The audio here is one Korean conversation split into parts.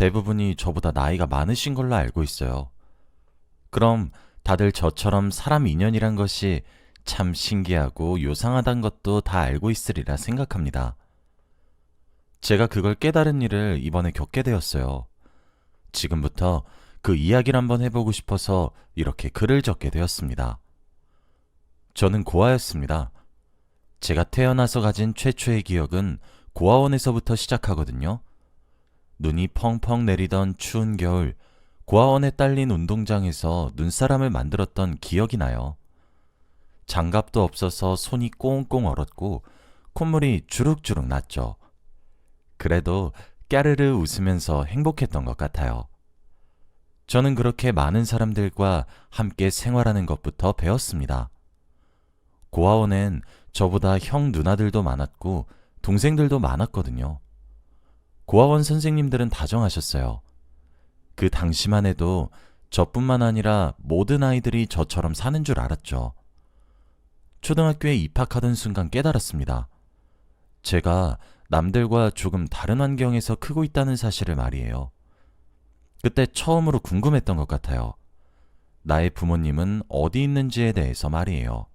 대부분이 저보다 나이가 많으신 걸로 알고 있어요. 그럼 다들 저처럼 사람 인연이란 것이 참 신기하고 요상하단 것도 다 알고 있으리라 생각합니다. 제가 그걸 깨달은 일을 이번에 겪게 되었어요. 지금부터 그 이야기를 한번 해보고 싶어서 이렇게 글을 적게 되었습니다. 저는 고아였습니다. 제가 태어나서 가진 최초의 기억은 고아원에서부터 시작하거든요. 눈이 펑펑 내리던 추운 겨울, 고아원에 딸린 운동장에서 눈사람을 만들었던 기억이 나요. 장갑도 없어서 손이 꽁꽁 얼었고 콧물이 주룩주룩 났죠. 그래도 까르르 웃으면서 행복했던 것 같아요. 저는 그렇게 많은 사람들과 함께 생활하는 것부터 배웠습니다. 고아원엔 저보다 형 누나들도 많았고 동생들도 많았거든요. 고아원 선생님들은 다정하셨어요. 그 당시만 해도 저뿐만 아니라 모든 아이들이 저처럼 사는 줄 알았죠. 초등학교에 입학하던 순간 깨달았습니다. 제가 남들과 조금 다른 환경에서 크고 있다는 사실을 말이에요. 그때 처음으로 궁금했던 것 같아요. 나의 부모님은 어디 있는지에 대해서 말이에요.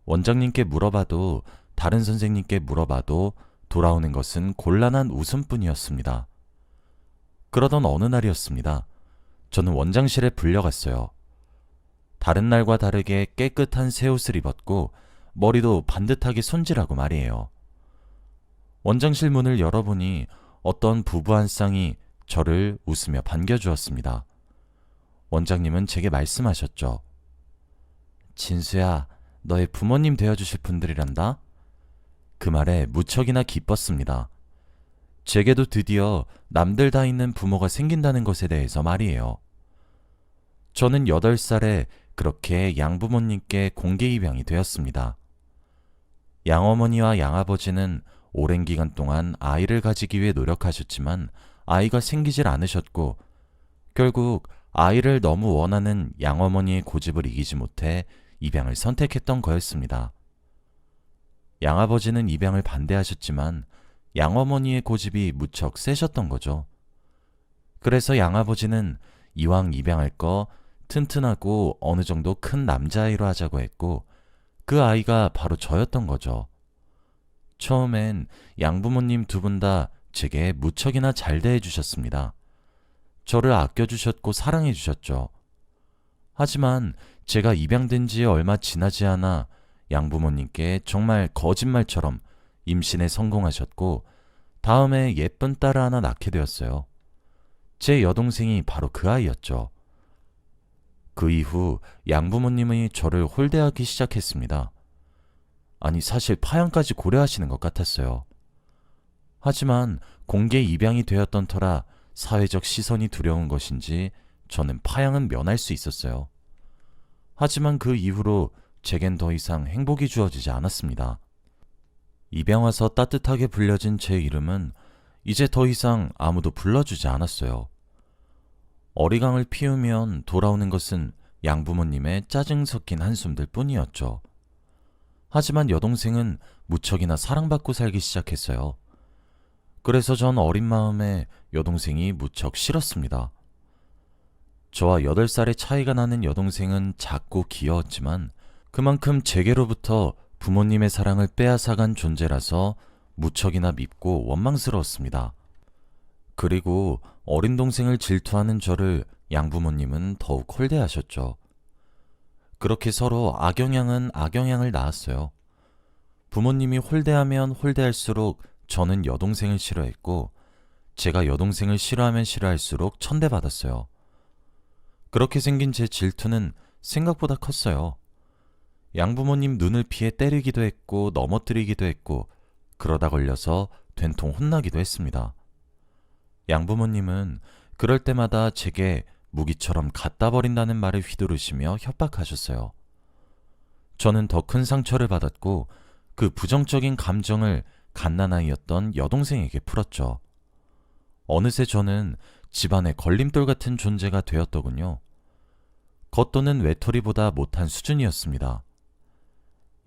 원장님께 물어봐도 다른 선생님께 물어봐도 돌아오는 것은 곤란한 웃음뿐이었습니다. 그러던 어느 날이었습니다. 저는 원장실에 불려갔어요. 다른 날과 다르게 깨끗한 새 옷을 입었고 머리도 반듯하게 손질하고 말이에요. 원장실 문을 열어보니 어떤 부부 한 쌍이 저를 웃으며 반겨주었습니다. 원장님은 제게 말씀하셨죠. 진수야, 너의 부모님 되어주실 분들이란다. 그 말에 무척이나 기뻤습니다. 제게도 드디어 남들 다 있는 부모가 생긴다는 것에 대해서 말이에요. 저는 8살에 그렇게 양부모님께 공개 입양이 되었습니다. 양어머니와 양아버지는 오랜 기간 동안 아이를 가지기 위해 노력하셨지만 아이가 생기질 않으셨고 결국 아이를 너무 원하는 양어머니의 고집을 이기지 못해 입양을 선택했던 거였습니다. 양아버지는 입양을 반대하셨지만 양어머니의 고집이 무척 세셨던 거죠. 그래서 양아버지는 이왕 입양할 거 튼튼하고 어느 정도 큰 남자아이로 하자고 했고 그 아이가 바로 저였던 거죠. 처음엔 양부모님 두 분 다 제게 무척이나 잘 대해주셨습니다. 저를 아껴주셨고 사랑해주셨죠. 하지만 제가 입양된 지 얼마 지나지 않아 양부모님께 정말 거짓말처럼 임신에 성공하셨고 다음에 예쁜 딸을 하나 낳게 되었어요. 제 여동생이 바로 그 아이였죠. 그 이후 양부모님이 저를 홀대하기 시작했습니다. 아니, 사실 파양까지 고려하시는 것 같았어요. 하지만 공개 입양이 되었던 터라 사회적 시선이 두려운 것인지 저는 파양은 면할 수 있었어요. 하지만 그 이후로 제겐 더 이상 행복이 주어지지 않았습니다. 입양 와서 따뜻하게 불려진 제 이름은 이제 더 이상 아무도 불러주지 않았어요. 어리광을 피우면 돌아오는 것은 양부모님의 짜증 섞인 한숨들 뿐이었죠. 하지만 여동생은 무척이나 사랑받고 살기 시작했어요. 그래서 전 어린 마음에 여동생이 무척 싫었습니다. 저와 8살의 차이가 나는 여동생은 작고 귀여웠지만 그만큼 제게로부터 부모님의 사랑을 빼앗아간 존재라서 무척이나 밉고 원망스러웠습니다. 그리고 어린 동생을 질투하는 저를 양부모님은 더욱 홀대하셨죠. 그렇게 서로 악영향은 악영향을 낳았어요. 부모님이 홀대하면 홀대할수록 저는 여동생을 싫어했고 제가 여동생을 싫어하면 싫어할수록 천대받았어요. 그렇게 생긴 제 질투는 생각보다 컸어요. 양부모님 눈을 피해 때리기도 했고 넘어뜨리기도 했고 그러다 걸려서 된통 혼나기도 했습니다. 양부모님은 그럴 때마다 제게 무기처럼 갖다 버린다는 말을 휘두르시며 협박하셨어요. 저는 더 큰 상처를 받았고 그 부정적인 감정을 갓난아이였던 여동생에게 풀었죠. 어느새 저는 집안의 걸림돌 같은 존재가 되었더군요. 겉도는 외톨이보다 못한 수준이었습니다.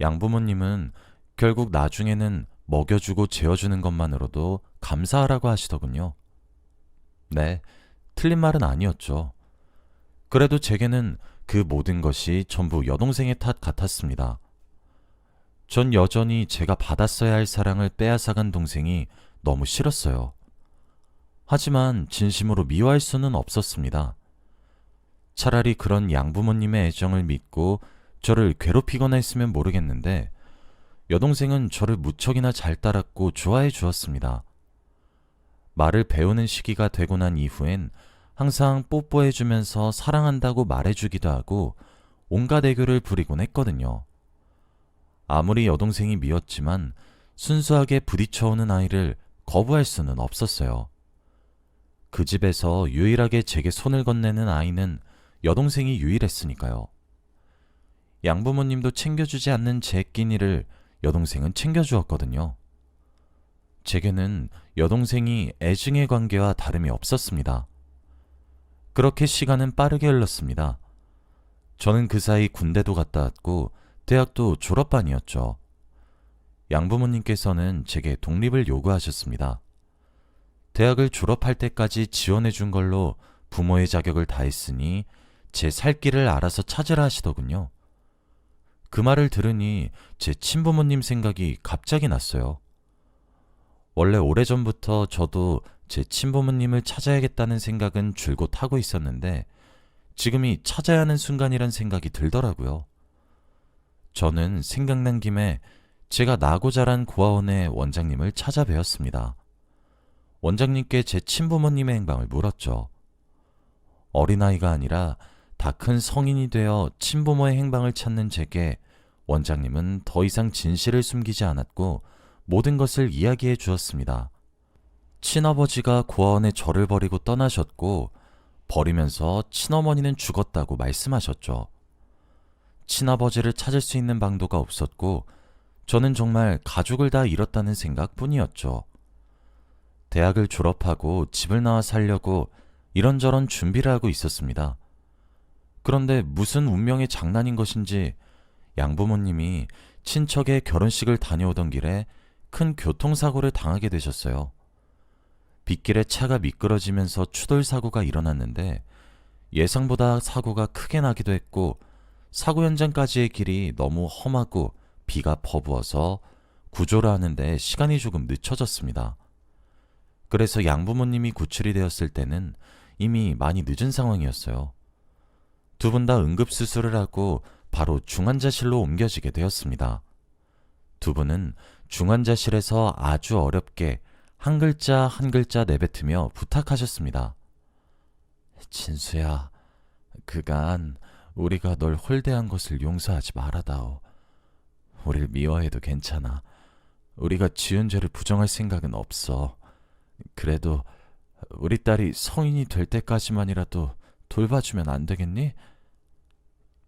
양부모님은 결국 나중에는 먹여주고 재워주는 것만으로도 감사하라고 하시더군요. 네, 틀린 말은 아니었죠. 그래도 제게는 그 모든 것이 전부 여동생의 탓 같았습니다. 전 여전히 제가 받았어야 할 사랑을 빼앗아간 동생이 너무 싫었어요. 하지만 진심으로 미워할 수는 없었습니다. 차라리 그런 양부모님의 애정을 믿고 저를 괴롭히거나 했으면 모르겠는데 여동생은 저를 무척이나 잘 따랐고 좋아해 주었습니다. 말을 배우는 시기가 되고 난 이후엔 항상 뽀뽀해 주면서 사랑한다고 말해주기도 하고 온갖 애교를 부리곤 했거든요. 아무리 여동생이 미웠지만 순수하게 부딪혀오는 아이를 거부할 수는 없었어요. 그 집에서 유일하게 제게 손을 건네는 아이는 여동생이 유일했으니까요. 양부모님도 챙겨주지 않는 제 끼니를 여동생은 챙겨주었거든요. 제게는 여동생이 애증의 관계와 다름이 없었습니다. 그렇게 시간은 빠르게 흘렀습니다. 저는 그 사이 군대도 갔다 왔고 대학도 졸업반이었죠. 양부모님께서는 제게 독립을 요구하셨습니다. 대학을 졸업할 때까지 지원해 준 걸로 부모의 자격을 다했으니 제 살 길을 알아서 찾으라 하시더군요. 그 말을 들으니 제 친부모님 생각이 갑자기 났어요. 원래 오래전부터 저도 제 친부모님을 찾아야겠다는 생각은 줄곧 하고 있었는데 지금이 찾아야 하는 순간이란 생각이 들더라고요. 저는 생각난 김에 제가 나고 자란 고아원의 원장님을 찾아뵈었습니다. 원장님께 제 친부모님의 행방을 물었죠. 어린아이가 아니라 다 큰 성인이 되어 친부모의 행방을 찾는 제게 원장님은 더 이상 진실을 숨기지 않았고 모든 것을 이야기해 주었습니다. 친아버지가 고아원에 저를 버리고 떠나셨고 버리면서 친어머니는 죽었다고 말씀하셨죠. 친아버지를 찾을 수 있는 방도가 없었고 저는 정말 가족을 다 잃었다는 생각뿐이었죠. 대학을 졸업하고 집을 나와 살려고 이런저런 준비를 하고 있었습니다. 그런데 무슨 운명의 장난인 것인지 양부모님이 친척의 결혼식을 다녀오던 길에 큰 교통사고를 당하게 되셨어요. 빗길에 차가 미끄러지면서 추돌사고가 일어났는데 예상보다 사고가 크게 나기도 했고 사고 현장까지의 길이 너무 험하고 비가 퍼부어서 구조를 하는데 시간이 조금 늦춰졌습니다. 그래서 양부모님이 구출이 되었을 때는 이미 많이 늦은 상황이었어요. 두 분 다 응급수술을 하고 바로 중환자실로 옮겨지게 되었습니다. 두 분은 중환자실에서 아주 어렵게 한 글자 한 글자 내뱉으며 부탁하셨습니다. 진수야, 그간 우리가 널 홀대한 것을 용서하지 말아다오. 우릴 미워해도 괜찮아. 우리가 지은 죄를 부정할 생각은 없어. 그래도 우리 딸이 성인이 될 때까지만이라도 돌봐주면 안 되겠니?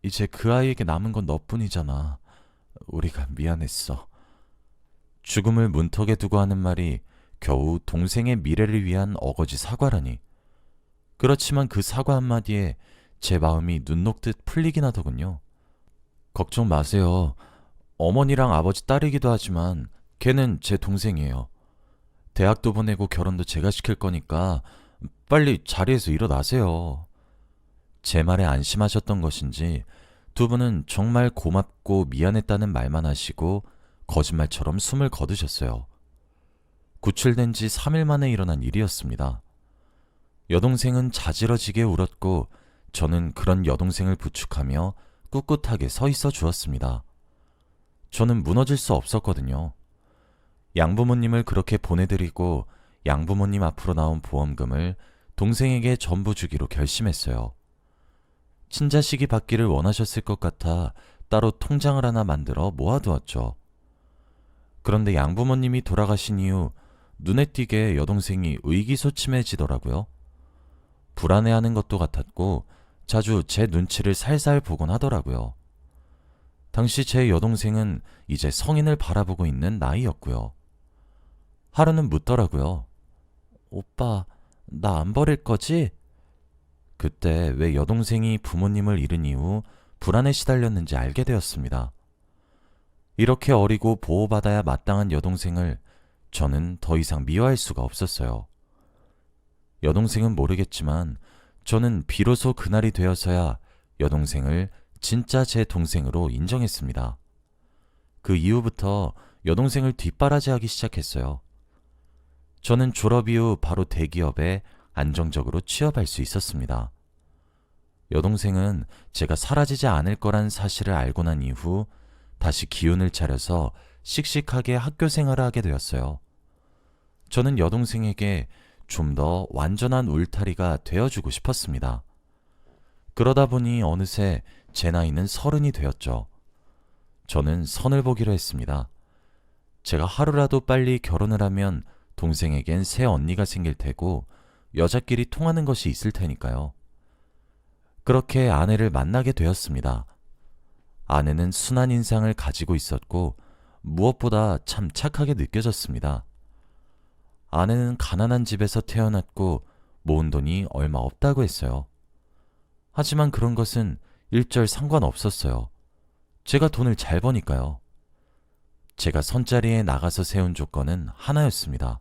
이제 그 아이에게 남은 건 너뿐이잖아. 우리가 미안했어. 죽음을 문턱에 두고 하는 말이 겨우 동생의 미래를 위한 어거지 사과라니. 그렇지만 그 사과 한마디에 제 마음이 눈 녹듯 풀리긴 하더군요. 걱정 마세요. 어머니랑 아버지 딸이기도 하지만 걔는 제 동생이에요. 대학도 보내고 결혼도 제가 시킬 거니까 빨리 자리에서 일어나세요. 제 말에 안심하셨던 것인지 두 분은 정말 고맙고 미안했다는 말만 하시고 거짓말처럼 숨을 거두셨어요. 구출된 지 3일 만에 일어난 일이었습니다. 여동생은 자지러지게 울었고 저는 그런 여동생을 부축하며 꿋꿋하게 서 있어 주었습니다. 저는 무너질 수 없었거든요. 양부모님을 그렇게 보내드리고 양부모님 앞으로 나온 보험금을 동생에게 전부 주기로 결심했어요. 친자식이 받기를 원하셨을 것 같아 따로 통장을 하나 만들어 모아두었죠. 그런데 양부모님이 돌아가신 이후 눈에 띄게 여동생이 의기소침해지더라고요. 불안해하는 것도 같았고 자주 제 눈치를 살살 보곤 하더라고요. 당시 제 여동생은 이제 성인을 바라보고 있는 나이였고요. 하루는 묻더라고요. 오빠, 나 안 버릴 거지? 그때 왜 여동생이 부모님을 잃은 이후 불안에 시달렸는지 알게 되었습니다. 이렇게 어리고 보호받아야 마땅한 여동생을 저는 더 이상 미워할 수가 없었어요. 여동생은 모르겠지만 저는 비로소 그날이 되어서야 여동생을 진짜 제 동생으로 인정했습니다. 그 이후부터 여동생을 뒷바라지하기 시작했어요. 저는 졸업 이후 바로 대기업에 안정적으로 취업할 수 있었습니다. 여동생은 제가 사라지지 않을 거란 사실을 알고 난 이후 다시 기운을 차려서 씩씩하게 학교 생활을 하게 되었어요. 저는 여동생에게 좀 더 완전한 울타리가 되어주고 싶었습니다. 그러다 보니 어느새 제 나이는 30이 되었죠. 저는 선을 보기로 했습니다. 제가 하루라도 빨리 결혼을 하면 동생에겐 새 언니가 생길 테고 여자끼리 통하는 것이 있을 테니까요. 그렇게 아내를 만나게 되었습니다. 아내는 순한 인상을 가지고 있었고 무엇보다 참 착하게 느껴졌습니다. 아내는 가난한 집에서 태어났고 모은 돈이 얼마 없다고 했어요. 하지만 그런 것은 일절 상관없었어요. 제가 돈을 잘 버니까요. 제가 선자리에 나가서 세운 조건은 하나였습니다.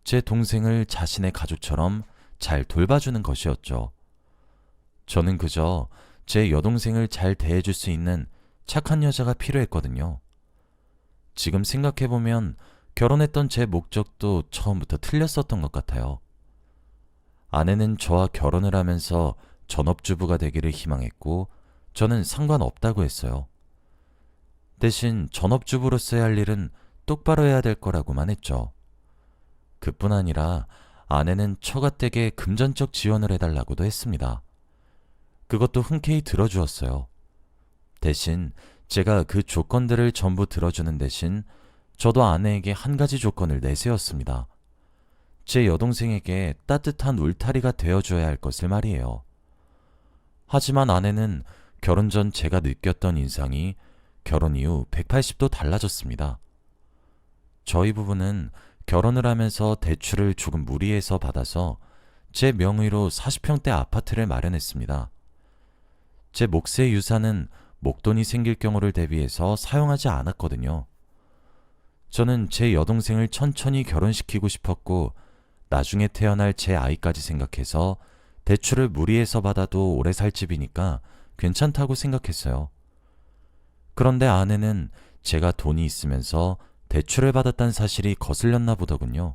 제 동생을 자신의 가족처럼 잘 돌봐주는 것이었죠. 저는 그저 제 여동생을 잘 대해줄 수 있는 착한 여자가 필요했거든요. 지금 생각해보면 결혼했던 제 목적도 처음부터 틀렸었던 것 같아요. 아내는 저와 결혼을 하면서 전업주부가 되기를 희망했고 저는 상관없다고 했어요. 대신 전업주부로서의 할 일은 똑바로 해야 될 거라고만 했죠. 그뿐 아니라 아내는 처가댁에 금전적 지원을 해달라고도 했습니다. 그것도 흔쾌히 들어주었어요. 대신 제가 그 조건들을 전부 들어주는 대신 저도 아내에게 한 가지 조건을 내세웠습니다. 제 여동생에게 따뜻한 울타리가 되어줘야 할 것을 말이에요. 하지만 아내는 결혼 전 제가 느꼈던 인상이 결혼 이후 180도 달라졌습니다. 저희 부부는 결혼을 하면서 대출을 조금 무리해서 받아서 제 명의로 40평대 아파트를 마련했습니다. 제 몫의 유산은 목돈이 생길 경우를 대비해서 사용하지 않았거든요. 저는 제 여동생을 천천히 결혼시키고 싶었고 나중에 태어날 제 아이까지 생각해서 대출을 무리해서 받아도 오래 살 집이니까 괜찮다고 생각했어요. 그런데 아내는 제가 돈이 있으면서 대출을 받았다는 사실이 거슬렸나 보더군요.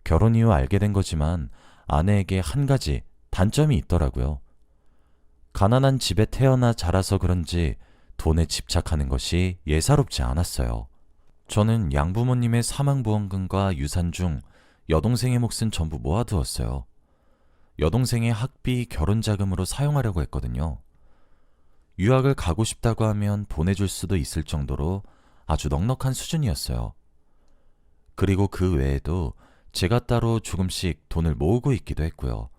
결혼 이후 알게 된 거지만 아내에게 한 가지 단점이 있더라고요. 가난한 집에 태어나 자라서 그런지 돈에 집착하는 것이 예사롭지 않았어요. 저는 양부모님의 사망보험금과 유산 중 여동생의 몫은 전부 모아두었어요. 여동생의 학비, 결혼자금으로 사용하려고 했거든요. 유학을 가고 싶다고 하면 보내줄 수도 있을 정도로 아주 넉넉한 수준이었어요. 그리고 그 외에도 제가 따로 조금씩 돈을 모으고 있기도 했고요.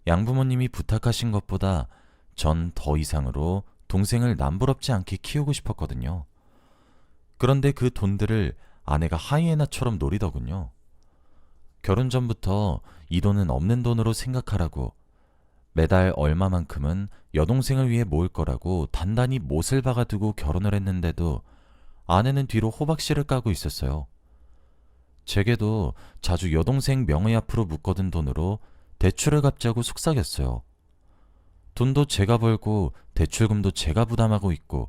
양부모님이 부탁하신 것보다 전 더 이상으로 동생을 남부럽지 않게 키우고 싶었거든요. 그런데 그 돈들을 아내가 하이에나처럼 노리더군요. 결혼 전부터 이 돈은 없는 돈으로 생각하라고 매달 얼마만큼은 여동생을 위해 모을 거라고 단단히 못을 박아두고 결혼을 했는데도 아내는 뒤로 호박씨를 까고 있었어요. 제게도 자주 여동생 명의 앞으로 묶어둔 돈으로 대출을 갚자고 속삭였어요. 돈도 제가 벌고 대출금도 제가 부담하고 있고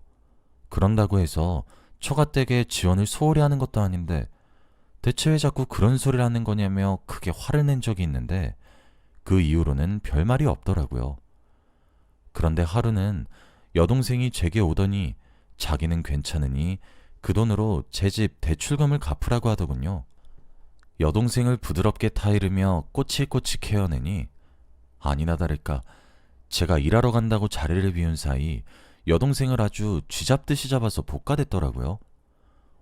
그런다고 해서 처가댁에 지원을 소홀히 하는 것도 아닌데 대체 왜 자꾸 그런 소리를 하는 거냐며 크게 화를 낸 적이 있는데 그 이후로는 별말이 없더라고요. 그런데 하루는 여동생이 제게 오더니 자기는 괜찮으니 그 돈으로 제 집 대출금을 갚으라고 하더군요. 여동생을 부드럽게 타이르며 꼬치꼬치 케어내니 아니나 다를까 제가 일하러 간다고 자리를 비운 사이 여동생을 아주 쥐잡듯이 잡아서 볶아댔더라고요.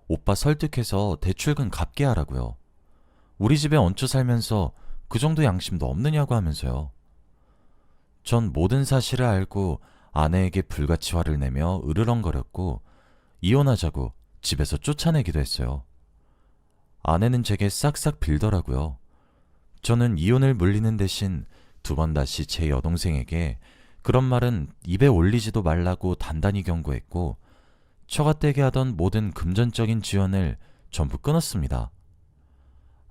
오빠 설득해서 대출금 갚게 하라고요. 우리 집에 얹혀 살면서 그 정도 양심도 없느냐고 하면서요. 전 모든 사실을 알고 아내에게 불같이 화를 내며 으르렁거렸고 이혼하자고 집에서 쫓아내기도 했어요. 아내는 제게 싹싹 빌더라고요. 저는 이혼을 물리는 대신 두 번 다시 제 여동생에게 그런 말은 입에 올리지도 말라고 단단히 경고했고 처가댁에 하던 모든 금전적인 지원을 전부 끊었습니다.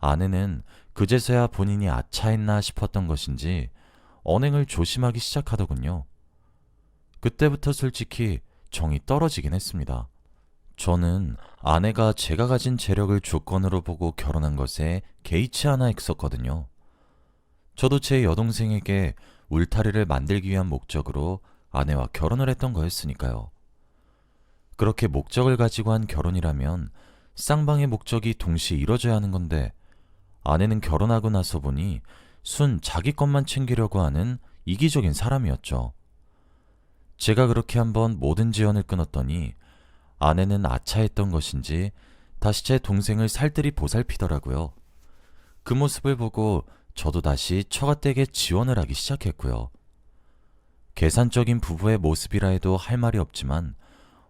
아내는 그제서야 본인이 아차했나 싶었던 것인지 언행을 조심하기 시작하더군요. 그때부터 솔직히 정이 떨어지긴 했습니다. 저는 아내가 제가 가진 재력을 조건으로 보고 결혼한 것에 개의치 않아 했었거든요. 저도 제 여동생에게 울타리를 만들기 위한 목적으로 아내와 결혼을 했던 거였으니까요. 그렇게 목적을 가지고 한 결혼이라면 쌍방의 목적이 동시에 이뤄져야 하는 건데 아내는 결혼하고 나서 보니 순 자기 것만 챙기려고 하는 이기적인 사람이었죠. 제가 그렇게 한번 모든 지원을 끊었더니 아내는 아차했던 것인지 다시 제 동생을 살뜰히 보살피더라고요. 그 모습을 보고 저도 다시 처가댁에 지원을 하기 시작했고요. 계산적인 부부의 모습이라 해도 할 말이 없지만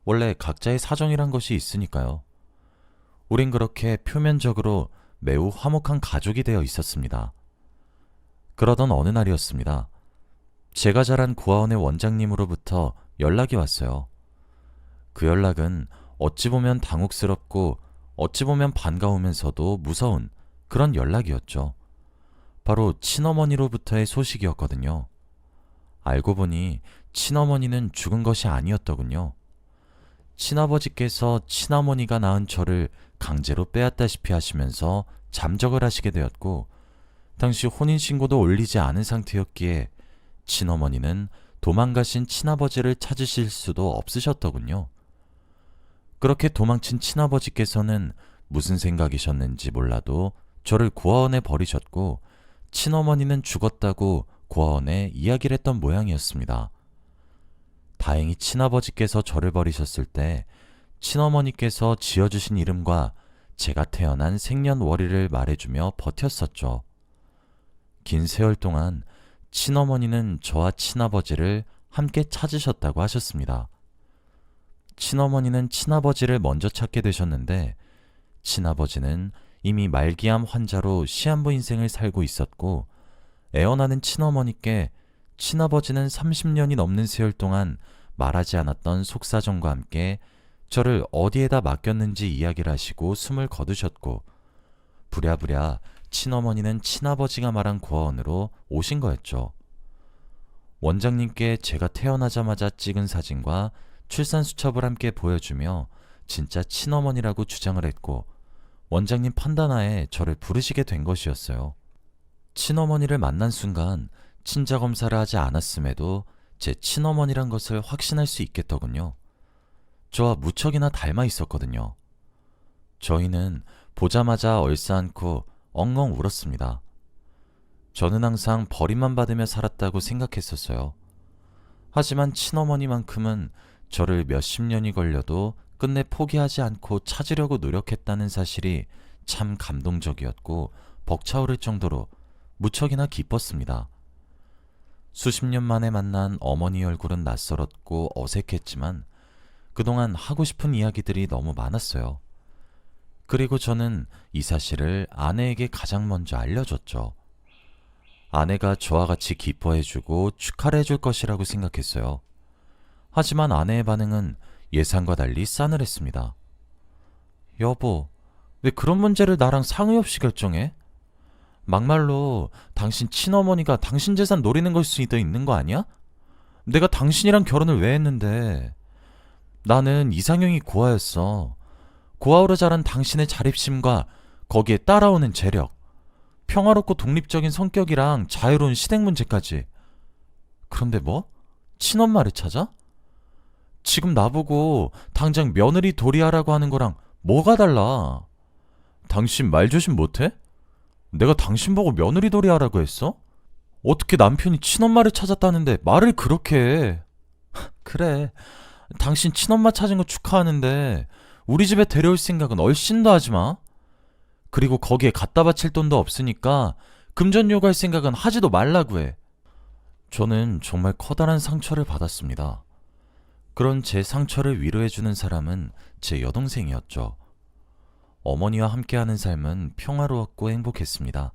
원래 각자의 사정이란 것이 있으니까요. 우린 그렇게 표면적으로 매우 화목한 가족이 되어 있었습니다. 그러던 어느 날이었습니다. 제가 자란 고아원의 원장님으로부터 연락이 왔어요. 그 연락은 어찌 보면 당혹스럽고 어찌 보면 반가우면서도 무서운 그런 연락이었죠. 바로 친어머니로부터의 소식이었거든요. 알고 보니 친어머니는 죽은 것이 아니었더군요. 친아버지께서 친어머니가 낳은 저를 강제로 빼앗다시피 하시면서 잠적을 하시게 되었고 당시 혼인신고도 올리지 않은 상태였기에 친어머니는 도망가신 친아버지를 찾으실 수도 없으셨더군요. 그렇게 도망친 친아버지께서는 무슨 생각이셨는지 몰라도 저를 고아원에 버리셨고 친어머니는 죽었다고 고아원에 이야기를 했던 모양이었습니다. 다행히 친아버지께서 저를 버리셨을 때 친어머니께서 지어주신 이름과 제가 태어난 생년월일을 말해주며 버텼었죠. 긴 세월 동안 친어머니는 저와 친아버지를 함께 찾으셨다고 하셨습니다. 친어머니는 친아버지를 먼저 찾게 되셨는데 친아버지는 이미 말기암 환자로 시한부 인생을 살고 있었고 애원하는 친어머니께 친아버지는 30년이 넘는 세월 동안 말하지 않았던 속사정과 함께 저를 어디에다 맡겼는지 이야기를 하시고 숨을 거두셨고 부랴부랴 친어머니는 친아버지가 말한 고아원으로 오신 거였죠. 원장님께 제가 태어나자마자 찍은 사진과 출산 수첩을 함께 보여주며 진짜 친어머니라고 주장을 했고 원장님 판단하에 저를 부르시게 된 것이었어요. 친어머니를 만난 순간 친자 검사를 하지 않았음에도 제 친어머니란 것을 확신할 수 있겠더군요. 저와 무척이나 닮아 있었거든요. 저희는 보자마자 얼싸안고 엉엉 울었습니다. 저는 항상 버림만 받으며 살았다고 생각했었어요. 하지만 친어머니만큼은 저를 몇십 년이 걸려도 끝내 포기하지 않고 찾으려고 노력했다는 사실이 참 감동적이었고 벅차오를 정도로 무척이나 기뻤습니다. 수십 년 만에 만난 어머니 얼굴은 낯설었고 어색했지만 그동안 하고 싶은 이야기들이 너무 많았어요. 그리고 저는 이 사실을 아내에게 가장 먼저 알려줬죠. 아내가 저와 같이 기뻐해주고 축하를 해줄 것이라고 생각했어요. 하지만 아내의 반응은 예상과 달리 싸늘했습니다. 여보, 왜 그런 문제를 나랑 상의 없이 결정해? 막말로 당신 친어머니가 당신 재산 노리는 걸 수도 있는 거 아니야? 내가 당신이랑 결혼을 왜 했는데? 나는 이상형이 고아였어. 고아로 자란 당신의 자립심과 거기에 따라오는 재력, 평화롭고 독립적인 성격이랑 자유로운 시댁 문제까지. 그런데 뭐? 친엄마를 찾아? 지금 나보고 당장 며느리 도리하라고 하는 거랑 뭐가 달라? 당신 말 조심 못해? 내가 당신 보고 며느리 도리하라고 했어? 어떻게 남편이 친엄마를 찾았다는데 말을 그렇게 해? 그래, 당신 친엄마 찾은 거 축하하는데 우리 집에 데려올 생각은 얼씬도 하지 마. 그리고 거기에 갖다 바칠 돈도 없으니까 금전 요구할 생각은 하지도 말라고 해. 저는 정말 커다란 상처를 받았습니다. 그런 제 상처를 위로해주는 사람은 제 여동생이었죠. 어머니와 함께하는 삶은 평화로웠고 행복했습니다.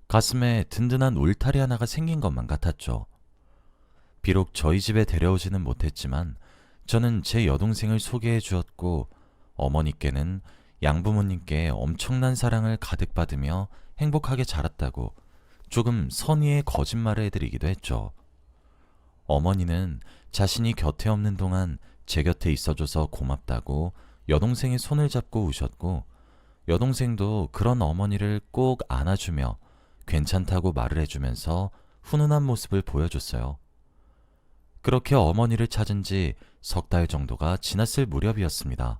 가슴에 든든한 울타리 하나가 생긴 것만 같았죠. 비록 저희 집에 데려오지는 못했지만 저는 제 여동생을 소개해 주었고 어머니께는 양부모님께 엄청난 사랑을 가득 받으며 행복하게 자랐다고 조금 선의의 거짓말을 해드리기도 했죠. 어머니는 자신이 곁에 없는 동안 제 곁에 있어줘서 고맙다고 여동생의 손을 잡고 우셨고, 여동생도 그런 어머니를 꼭 안아주며 괜찮다고 말을 해주면서 훈훈한 모습을 보여줬어요. 그렇게 어머니를 찾은 지 석 달 정도가 지났을 무렵이었습니다.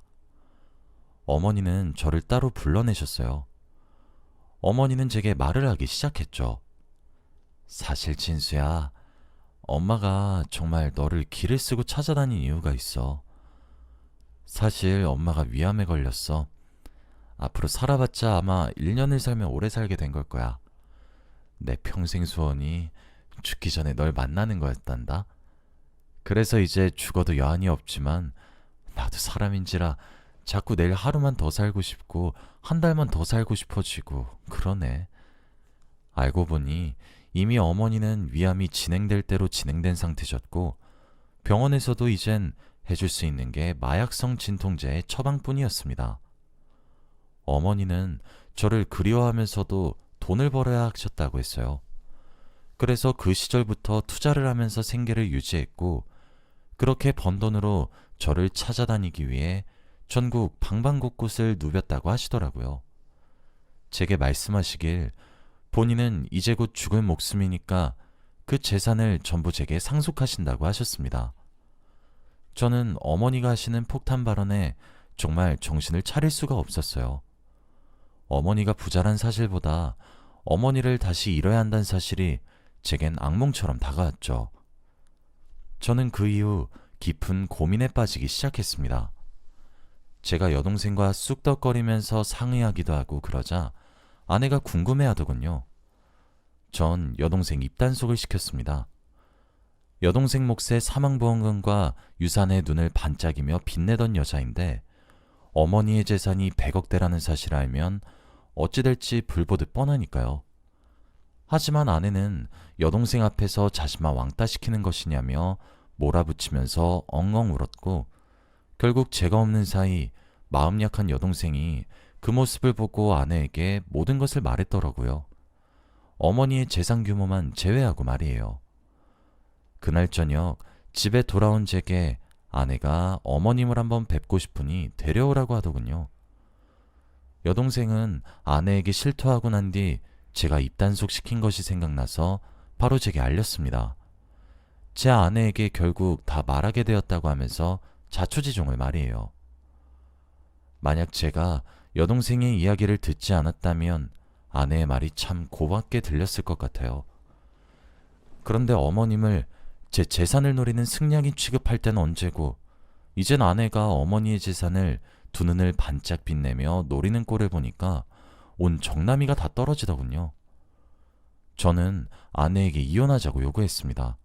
어머니는 저를 따로 불러내셨어요. 어머니는 제게 말을 하기 시작했죠. 사실 진수야, 엄마가 정말 너를 길을 쓰고 찾아다닌 이유가 있어. 사실 엄마가 위암에 걸렸어. 앞으로 살아봤자 아마 1년을 살면 오래 살게 된 걸 거야. 내 평생 소원이 죽기 전에 널 만나는 거였단다. 그래서 이제 죽어도 여한이 없지만 나도 사람인지라 자꾸 내일 하루만 더 살고 싶고 한 달만 더 살고 싶어지고 그러네. 알고 보니 이미 어머니는 위암이 진행될 대로 진행된 상태셨고, 병원에서도 이젠 해줄 수 있는 게 마약성 진통제의 처방뿐이었습니다. 어머니는 저를 그리워하면서도 돈을 벌어야 하셨다고 했어요. 그래서 그 시절부터 투자를 하면서 생계를 유지했고, 그렇게 번 돈으로 저를 찾아다니기 위해 전국 방방곳곳을 누볐다고 하시더라고요. 제게 말씀하시길 본인은 이제 곧 죽을 목숨이니까 그 재산을 전부 제게 상속하신다고 하셨습니다. 저는 어머니가 하시는 폭탄 발언에 정말 정신을 차릴 수가 없었어요. 어머니가 부자란 사실보다 어머니를 다시 잃어야 한다는 사실이 제겐 악몽처럼 다가왔죠. 저는 그 이후 깊은 고민에 빠지기 시작했습니다. 제가 여동생과 쑥덕거리면서 상의하기도 하고 그러자 아내가 궁금해하더군요. 전 여동생 입단속을 시켰습니다. 여동생 몫의 사망보험금과 유산의 눈을 반짝이며 빛내던 여자인데 어머니의 재산이 100억대라는 사실을 알면 어찌 될지 불보듯 뻔하니까요. 하지만 아내는 여동생 앞에서 자신만 왕따시키는 것이냐며 몰아붙이면서 엉엉 울었고, 결국 제가 없는 사이 마음 약한 여동생이 그 모습을 보고 아내에게 모든 것을 말했더라고요. 어머니의 재산 규모만 제외하고 말이에요. 그날 저녁 집에 돌아온 제게 아내가 어머님을 한번 뵙고 싶으니 데려오라고 하더군요. 여동생은 아내에게 실토하고 난 뒤 제가 입단속 시킨 것이 생각나서 바로 제게 알렸습니다. 제 아내에게 결국 다 말하게 되었다고 하면서 자초지종을 말이에요. 만약 제가 여동생의 이야기를 듣지 않았다면 아내의 말이 참 고맙게 들렸을 것 같아요. 그런데 어머님을 제 재산을 노리는 승냥이 취급할 때는 언제고, 이젠 아내가 어머니의 재산을 두 눈을 반짝 빛내며 노리는 꼴을 보니까 온 정남이가 다 떨어지더군요. 저는 아내에게 이혼하자고 요구했습니다.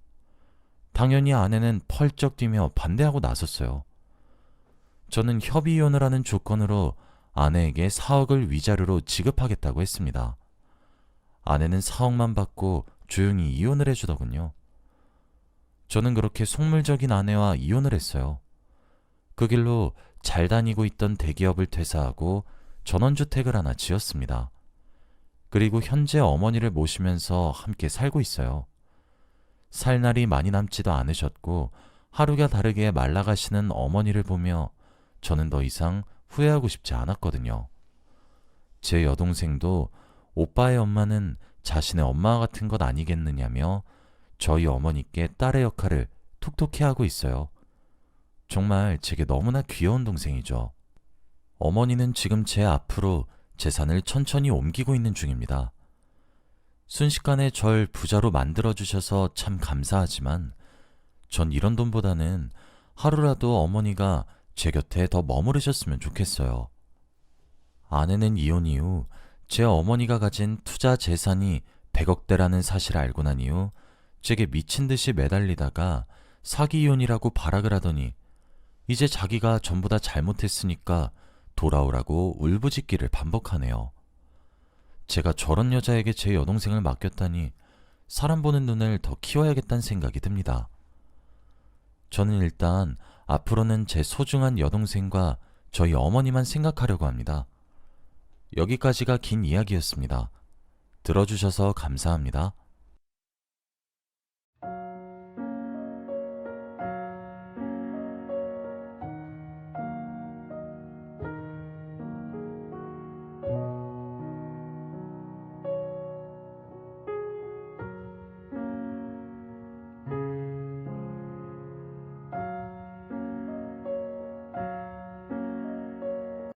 당연히 아내는 펄쩍 뛰며 반대하고 나섰어요. 저는 협의 이혼을 하는 조건으로 아내에게 4억을 위자료로 지급하겠다고 했습니다. 아내는 4억만 받고 조용히 이혼을 해주더군요. 저는 그렇게 속물적인 아내와 이혼을 했어요. 그 길로 잘 다니고 있던 대기업을 퇴사하고 전원주택을 하나 지었습니다. 그리고 현재 어머니를 모시면서 함께 살고 있어요. 살 날이 많이 남지도 않으셨고 하루가 다르게 말라가시는 어머니를 보며 저는 더 이상 후회하고 싶지 않았거든요. 제 여동생도 오빠의 엄마는 자신의 엄마와 같은 것 아니겠느냐며 저희 어머니께 딸의 역할을 톡톡히 하고 있어요. 정말 제게 너무나 귀여운 동생이죠. 어머니는 지금 제 앞으로 재산을 천천히 옮기고 있는 중입니다. 순식간에 절 부자로 만들어주셔서 참 감사하지만 전 이런 돈보다는 하루라도 어머니가 제 곁에 더 머무르셨으면 좋겠어요. 아내는 이혼 이후 제 어머니가 가진 투자 재산이 100억대라는 사실을 알고 난 이후 제게 미친 듯이 매달리다가 사기 이혼이라고 발악을 하더니 이제 자기가 전부 다 잘못했으니까 돌아오라고 울부짖기를 반복하네요. 제가 저런 여자에게 제 여동생을 맡겼다니 사람 보는 눈을 더 키워야겠다는 생각이 듭니다. 저는 일단 앞으로는 제 소중한 여동생과 저희 어머니만 생각하려고 합니다. 여기까지가 긴 이야기였습니다. 들어주셔서 감사합니다.